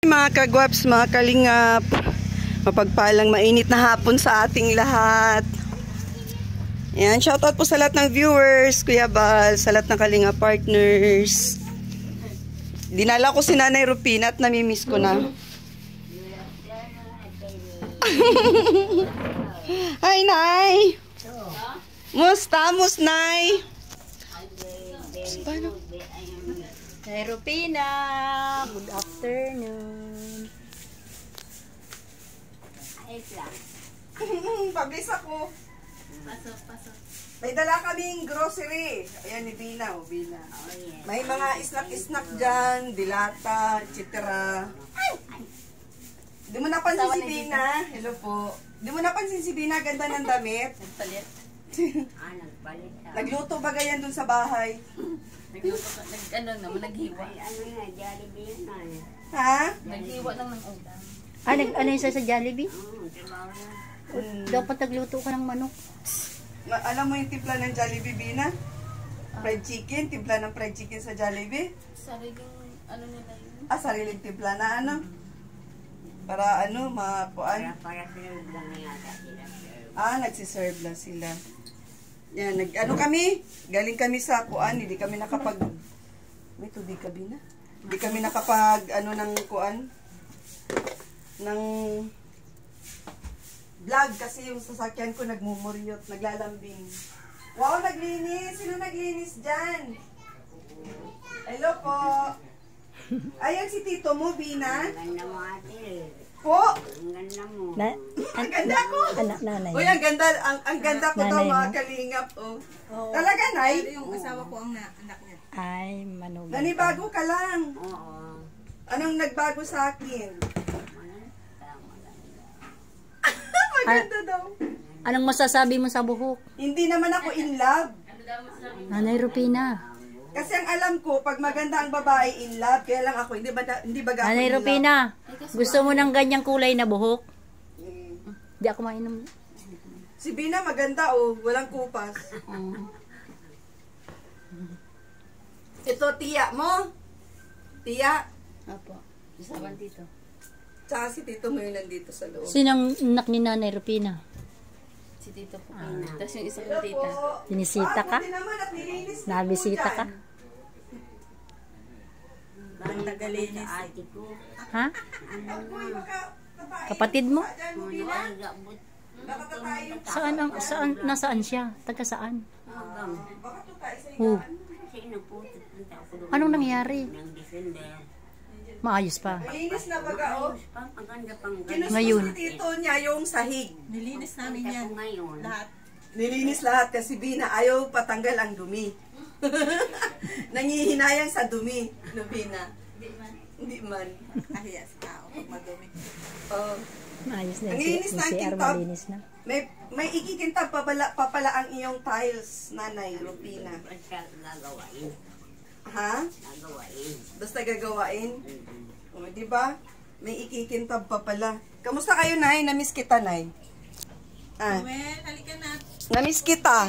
Mga kagwaps, mga kalingap, mapagpalang mainit na hapon sa ating lahat. Yan, shoutout po sa lahat ng viewers, Kuya Bal, sa lahat ng kalingap partners. Dinala ko si Nanay Rupina at namimiss ko na. Hi, Nay! Musta, Nay? Paano? Hey, Rupina! Good afternoon! Ayos lang. Pablis ako. Pasok. May dala kaming grocery. Ayan ni Bina, oh, Bina. Oh, yes. May mga snack dyan, dilata, etc. Di mo napansin si Bina? Hello po. Di mo napansin si Bina, ganda ng damit? Nagpalit. Nagpalit. Nagluto ba ganyan dun sa bahay? Naghiwa. Ano nga, Jollibee yun na. Ha? Naghiwa lang ng ulam. Ano yung sa Jollibee? Oo, trabaho lang. Dapat nagluto ka ng manok. Alam mo yung timpla ng Jollibee, Bina? Fried chicken, timpla ng fried chicken sa Jollibee? Sariling ano nila yun? Sariling timpla na ano? Para ano, makuan? Para serve lang na yata sila. Nagsiserve lang sila. Yan, ano kami? Galing kami sa kuan, hindi kami nakapag... May tubig ka, Bina? Hindi kami nakapag, ng kuan? Ng vlog kasi yung sasakyan ko nagmumuryot, naglalambing. Wow, naglinis! Sino naglinis dyan? Hello po! Ayan si tito mo, Bina. Ang ganda mo ate. Po! Ang ganda mo. Ang ganda ko! Anak, nanay. Uy, ang ganda ko daw, Nanay mga mo? kalingap. Talaga, Nay? Yung asawa ko ang anak niya. Ay, manugang. Nanibago ka lang. Oo. Anong nagbago sa akin? Maganda. Maganda daw. Anong masasabi mo sa buhok? Hindi naman ako in love. Nanay Rupina. Kasi ang alam ko, pag maganda ang babae in love, kaya lang ako, hindi ba ako Nanay in love? Rupina, gusto mo ng ganyang kulay na buhok? Mm. Di ako mainom. Si Bina maganda, oh. Walang kupas. Ito, tiya mo. Tiya. Apo. Isawan dito. Tsaka si tito mo yung nandito sa loob. Sinang anak ni Nanay Rupina? Si Tito po. Tapos yung isa kong Hello tita. po. Binisita ka? Buti naman at nilinis na po Nabisita dyan. ka? Ang tagalinis. Ate ko. Ha? Uy, baka tapain. Kapatid mo? Dyan mo, Bina. Baka tapain. Nasaan siya? Taga saan? Baka tapain sa Oh, higaan. Sino po? Punta ako doon. anong nangyari? Ng December. Maayos pa. Nilinis na baga, oh. Ang ganda pang Kinustos Ngayon. ni tito niya yung sahig. Nilinis namin yan. ngayon. Lahat. Nilinis lahat kasi Bina ayaw patanggal ang dumi. Nangihinayang sa dumi, no Bina? Hindi man. Kahiya sa tao pag madumi. Oh. Maayos na Ang yung linis ng CR, kintab. malinis na. May ikikintab pa pala ang iyong tiles, Nanay Rupina. Basta gagawain. Ha? Gagawain. Basta gagawain? O, di ba? May ikikintab pa pala. Kamusta kayo, Nay? Namiss kita, Nay. Well, halika na. Namiss kita.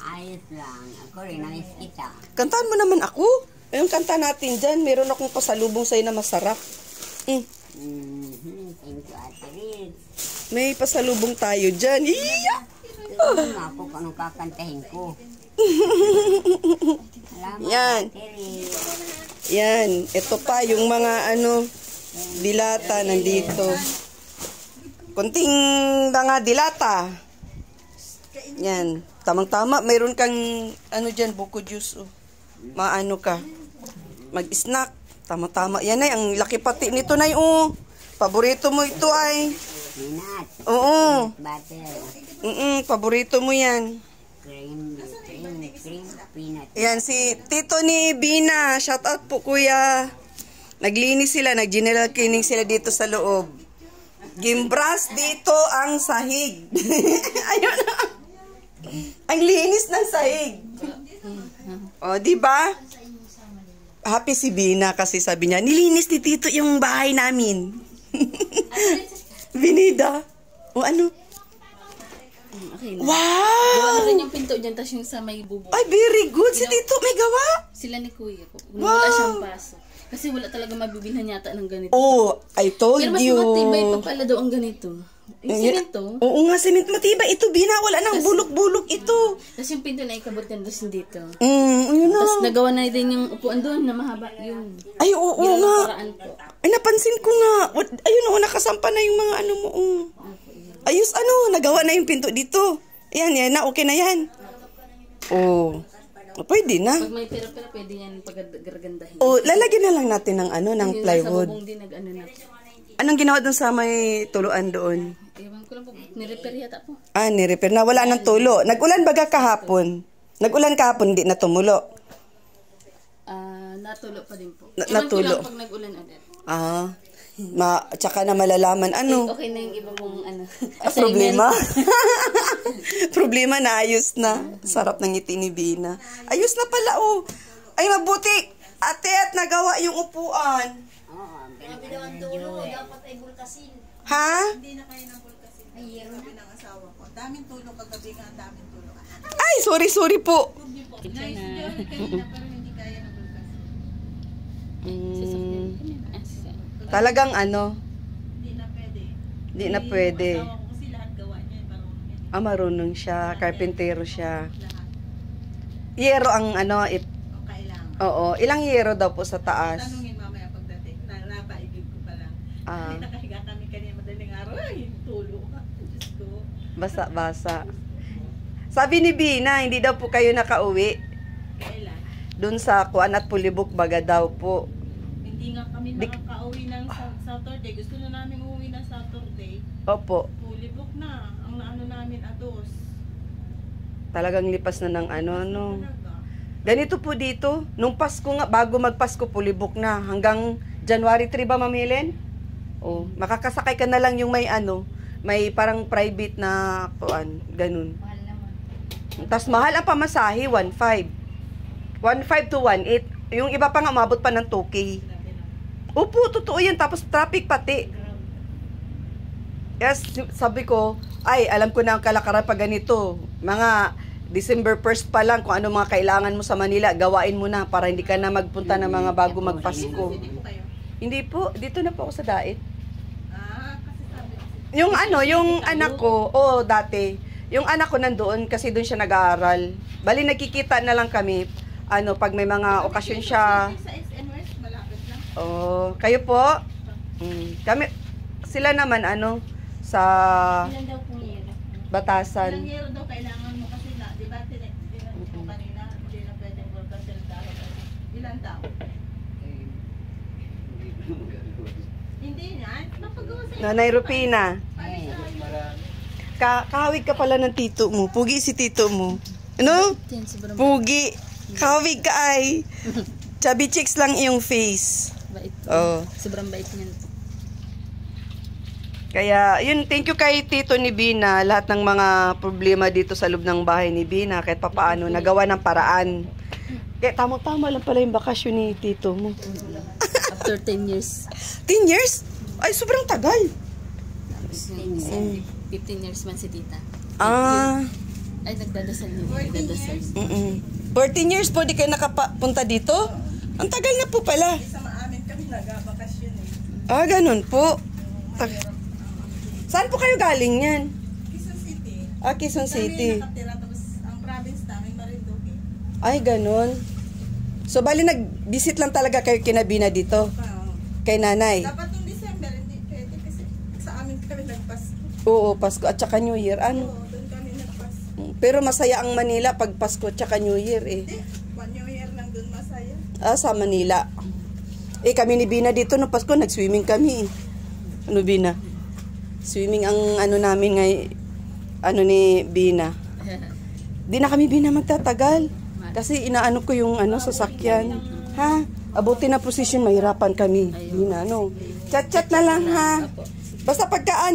Ayos lang. Ako rin, nangis kita. Kantahan mo naman ako. Yung kanta natin dyan, meron akong pasalubong sa'yo na masarap. Thank you, Ate Riz. May pasalubong tayo dyan. Iya! Ano nga po kung anong kakantahin ko. Salamat, Yan. Ate Riz. Yan. Ito pa, yung mga dilata nandito. Kunting mga dilata. Yan. Tamang-tama. Mayroon kang, dyan, buko juice. Oh. Maano ka. Mag-snack. Tama-tama. Yan ay, ang laki pati nito na yung, paborito mo ito ay. Minat. Oo. Butter. Paborito mo yan. Cream, peanut. Yan, si Tito ni Bina. Shout out po, kuya. Naglinis sila, nag-general cleaning sila dito sa loob. Gimbras dito ang sahig. Ayun. Ang linis ng sahig. O, di ba? Happy si Bina kasi sabi niya, nilinis ni Tito yung bahay namin. Binida. O ano? okay na. Wow! Gawa na rin yung pinto dyan, tapos yung sa may bubong. Ay, very good. Si Tito may gawa. Sila ni Kuya ko. Wala siyang paso. Kasi wala talaga mabibilhan yata ng ganito. Oh, I told Pero mas you. matibay pa pala daw ang ganito. Yung simento. Oo nga, cement matibay. Ito, Bina. Wala nang bulok-bulok ito. Tapos yung pinto na ikabutan doon dito. Yun na. Tapos nagawa na din yung upuan doon na mahaba yung Ay, oo nga. paraan po. Ay, napansin ko nga. Ayun, oo, nakasampa na yung mga ano mo. Ayos, nagawa na yung pinto dito. Ayan, yan na. Okay na yan. Oh. Pwede na. Pag may pera-pera, pwede yan paggargandahin. Oh, lalagyan na lang natin ng ng Yung plywood. Sa bubong din nag-ano na. Anong ginawa dun sa may tuluan doon? Ewan ko lang po. Nirepair yata po. Ni-repair na. Wala ng tulo. Nag-ulan baga kahapon? Nag-ulan kahapon, di na tumulo. Natulo pa din po. Natulo. Ewan ko lang pag nag-ulan ulit. Tsaka na malalaman Okay na yung iba mong problema. Problema na ayos na. Sarap ng ngiti ni Bina. Ayos na pala, oh. Ay, mabuti. Ate, at nagawa yung upuan. Ha? Hindi na kayo ng bulkasin. Sabi ng asawa ko. Daming tulog kagabi nga, daming tulog. Ay, sorry po. Nice yun kanina pero hindi kaya ng bulkasin. Talagang Hindi na pwede. Di na pwede. Asawa ko kasi lahat gawa niya. Marunong yan. Marunong siya. Karpentero siya. Lahat. Yero ang O kailangan. Oo. Ilang yero daw po sa taas? Tanungin mamaya pagdating. Napaibig ko pa lang. Kasi nakahiga kami kanina madaling araw. Ay, tulog. Diyos ko. Basa-basa. Sabi ni Bina, hindi daw po kayo nakauwi. Kailan? Doon sa Kuan at Pulibok baga daw po. Hindi nga kami nakaka-uwi ng Saturday. Gusto na namin uwi ng Saturday. Opo. Fully book na. Ang naano namin ados. Talagang lipas na ng no. Talaga. Ganito po dito, nung Pasko nga, bago magpasko, Pulibok na. Hanggang January 3 ba, Ma'am Helen? Oh, makakasakay ka na lang yung may may parang private na kuan, ganun. Mahal naman. Tapos mahal ang pamasahe, 1.5. 1.5 to 1.8. Yung iba pa nga, umabot pa ng 2K. Opo, totoo yan. Tapos traffic pati. Yes, sabi ko, ay, alam ko na ang kalakaran pag ganito. Mga December 1st pa lang, kung ano mga kailangan mo sa Manila, gawain mo na para hindi ka na magpunta ng mga bago magpasko. Hindi po kayo. Hindi po, dito na po ako sa Dait. Kasi sabi ko. Yung anak ko, dati, yung anak ko nandoon kasi doon siya nag-aaral. Bali, nagkikita na lang kami, pag may mga okasyon siya. Sa SM West, malapit lang. Kayo po? Kami, sila naman, sa Ilan daw po yun? Ilang Batasan. year daw kailangan mo kasi na, di ba, tinanong mo kanina, hindi na pwedeng bulkasin dahil ilan daw? Hindi na, mapagawa sa Nanay Rupina, kahawig ka pala ng tito mo. Pugi si tito mo. Ano? Yan, sobrang Pugi. Kahawig ka ay. Chubby chicks lang iyong face. bait. Sobrang bait niyan. Kaya, yun, thank you kay Tito ni Bina. Lahat ng mga problema dito sa loob ng bahay ni Bina, kahit papaano, nagawa ng paraan. Kaya tamang-tama lang pala yung bakasyon ni Tito mo. After 10 years. 10 years? Ay, sobrang tagal. 15 years man si tita. Ay, nagdadasal din. 14 years po, di kayo nakapunta dito? Ang tagal na po pala. sa maamin kami nag-bakasyon Ganun po. Saan po kayo galing yan? Quezon City. Quezon City. Kami nakatira, tapos ang province namin Marinduque. Ay, ganun. So, bali nag-visit lang talaga kayo kina Bina dito? Kay nanay? Dapat yung December, hindi pwede kasi sa amin kami nagpasko. Oo, Pasko at saka New Year. Oo, doon kami nagpasko. Pero masaya ang Manila pag Pasko at saka New Year eh. Hindi, 1 New Year lang doon masaya. Sa Manila. Kami ni Bina dito no Pasko, nag-swimming kami. Bina? Swimming ang namin ni Bina. Di na kami Bina magtatagal. Kasi inaano ko yung sasakyan. Ha? Abuti na posisyon, mahirapan kami. Bina, Chat-chat na lang ha. Basta pagka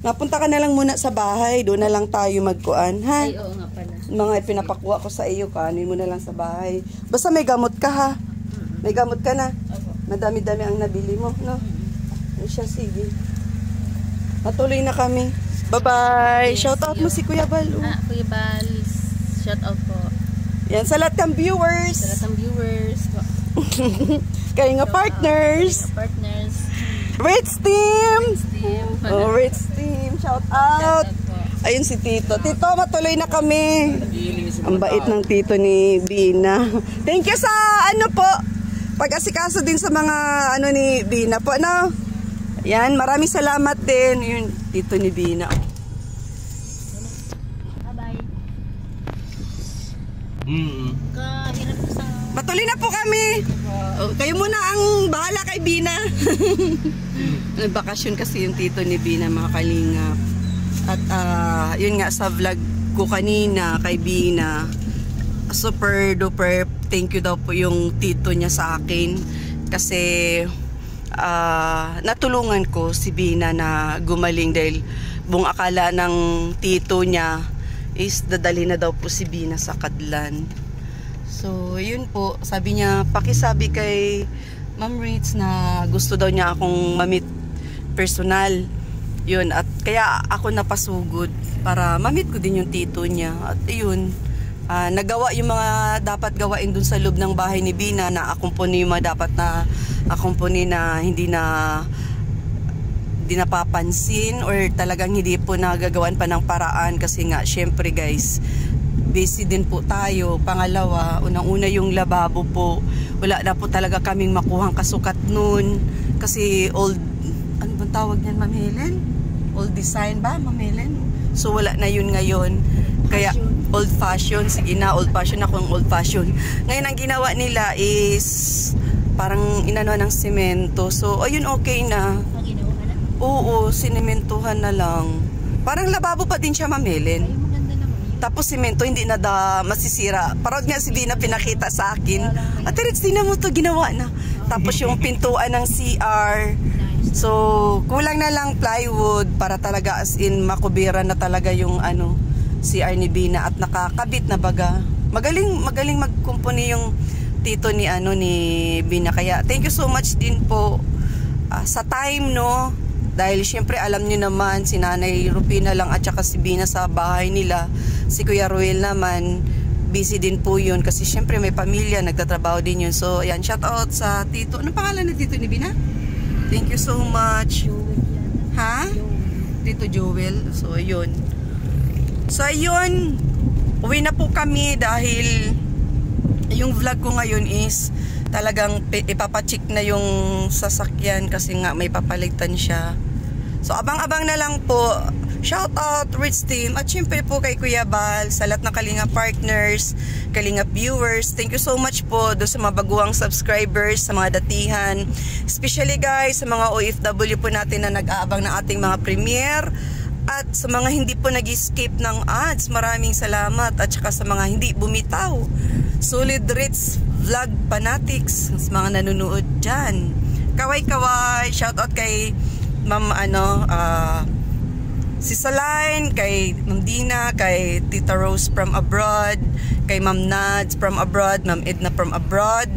napunta ka na lang muna sa bahay, doon na lang tayo magkuan, ha? Ay, oo nga pala. Mga ipinapakuha ko sa iyo, kanin mo na lang sa bahay. Basta may gamot ka, ha? May gamot ka na. Madami-dami ang nabili mo, no? Ay siya, sige. Patuloy na kami. Bye-bye. Shout out mo si Kuya Bal. Kuya Bal, shout out po. Yan, sa lahat ng viewers. Sa lahat ng viewers po. Kayo nga partners. Partners. Ritz Team. Team. Oh, Ritz Team. Shout out. Ayun si Tito. Tito, matuloy na kami. Ang bait ng Tito ni Bina. Thank you sa ano po. Pag-asikaso din sa mga ano ni Bina po, no? Yan, maraming salamat din. Yun, Tito ni Bina. Bye-bye. Kahirap ko sa... Matuloy na po kami. Oh, kayo muna ang bahala kay Bina. Nagbakasyon kasi yung Tito ni Bina, mga kalingap. At yun nga sa vlog ko kanina kay Bina, super duper thank you daw po yung tito niya sa akin kasi natulungan ko si Bina na gumaling dahil buong akala ng tito niya is dadali na daw po si Bina sa Kadlan. So yun po, sabi niya pakisabi kay Ma'am Ritz na gusto daw niya akong mamit personal. Yun, at kaya ako napasugod para mamit ko din yung tito niya. At yun, nagawa yung mga dapat gawain dun sa loob ng bahay ni Bina, na akumpuni yung mga dapat na akumpuni na hindi napapansin or talagang hindi po nagagawan pa ng paraan kasi nga syempre guys, busy din po tayo. Pangalawa, unang-una yung lababo po, wala na po talaga kaming makuhang kasukat nun kasi old, ano bang tawag niyan, Ma'am Helen? Old design ba, Ma'am Helen? So wala na yun ngayon. Kaya old fashion, sige na, old fashion ako ng old fashion. Ngayon ang ginawa nila is parang inano ng semento. So ayun, okay na. Oo, sinementuhan na lang. Parang lababo pa din siya, Ma'am Helen. Tapos semento, hindi na masisira. Parang nga si Bina pinakita sa akin. Ate Ritz, tingnan mo to, ginawa na. Tapos yung pintuan ng CR. So, kulang na lang plywood para talaga as in makubiran na talaga yung ano, CR ni Bina at nakakabit na baga. Magaling magkumpuni yung tito ni Bina. Kaya thank you so much din po sa time, no. Dahil syempre alam niyo naman si Nanay Rupina lang at saka si Bina sa bahay nila. Si Kuya Ruel naman busy din po yun kasi syempre may pamilya, nagtatrabaho din yun. So ayan, shout out sa tito. Anong pangalan ng tito ni Bina? Thank you so much. Ha? Tito Joel. So ayun. So ayun, uwi na po kami dahil yung vlog ko ngayon is talagang ipapacheck na yung sasakyan kasi nga may papalitan siya. So abang-abang na lang po. Shout out Ritz Team at syempre po kay Kuya Bal, sa lahat ng Kalinga partners, Kalinga viewers. Thank you so much po do sa mga baguang subscribers, sa mga datihan, especially guys sa mga OFW po natin na nag-aabang ng ating mga premiere. At sa mga hindi po nag-escape ng ads, maraming salamat. At saka sa mga hindi bumitaw, Solid Ritz Vlog Fanatics, sa mga nanonood dyan. Kaway-kaway, shoutout kay Ma'am si Saline, kay Ma'am Dina, kay Tita Rose from abroad, kay Ma'am Nads from abroad, Ma'am Edna from abroad,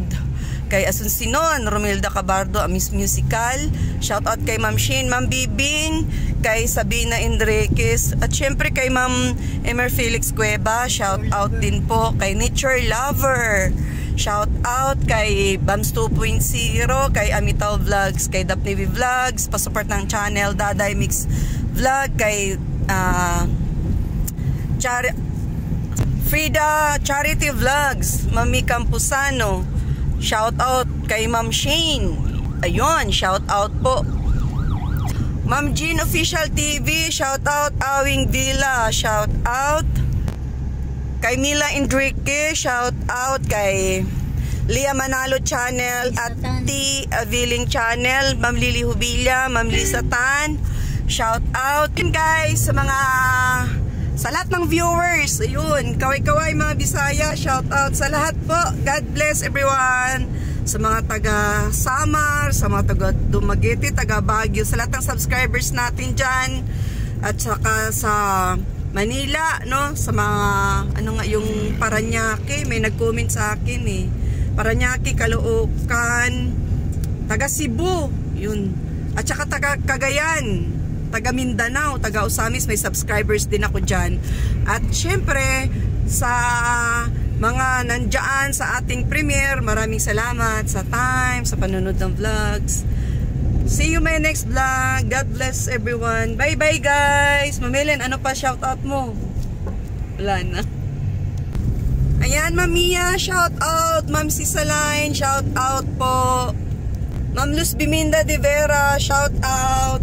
kay Asuncion, Romilda Cabardo, Miss Musical, shoutout kay Ma'am Shane, Ma'am Bibing, kay Sabina Enriquez, at syempre kay Ma'am Emer Felix Cueva, shoutout din po kay Nature Lover, shoutout kay Bams 2.0, kay Amitaw Vlogs, kay Daphne V Vlogs, pasupport ng channel Daday Mix Vlog, kay Frida Charity Vlogs, Mami Campusano, shoutout kay Ma'am Shane, ayun, shoutout po. Ma'am Jean Official TV, shoutout. Awing Villa, shoutout. Kay Mila Enrique, shoutout. Kay Lia Manalo Channel at T. Aviling Channel, Ma'am Lily Hubilla, Ma'am Lisa Tan, shoutout. Guys, sa lahat ng viewers, ayun, kaway-kaway mga Bisaya, shoutout sa lahat po. God bless everyone. Sa mga taga Samar, sa mga taga Dumaguete, taga Baguio, sa lahat ng subscribers natin dyan, at saka sa Manila, no, sa mga yung Paranaque, may nag-comment sa akin Paranaque, Caloocan, taga Cebu, yun, at saka taga Cagayan, taga Mindanao, taga Osamis, may subscribers din ako dyan. At syempre, sa mga nandyan sa ating premiere, maraming salamat sa time, sa panunod ng vlogs. See you my next vlog. God bless everyone. Bye-bye guys. Mamelen, ano pa shoutout mo? Wala na. Ayan, Mamiya, shout out. Ma'am Cisaline, shout out po. Ma'am Luz Biminda de Vera, shout out.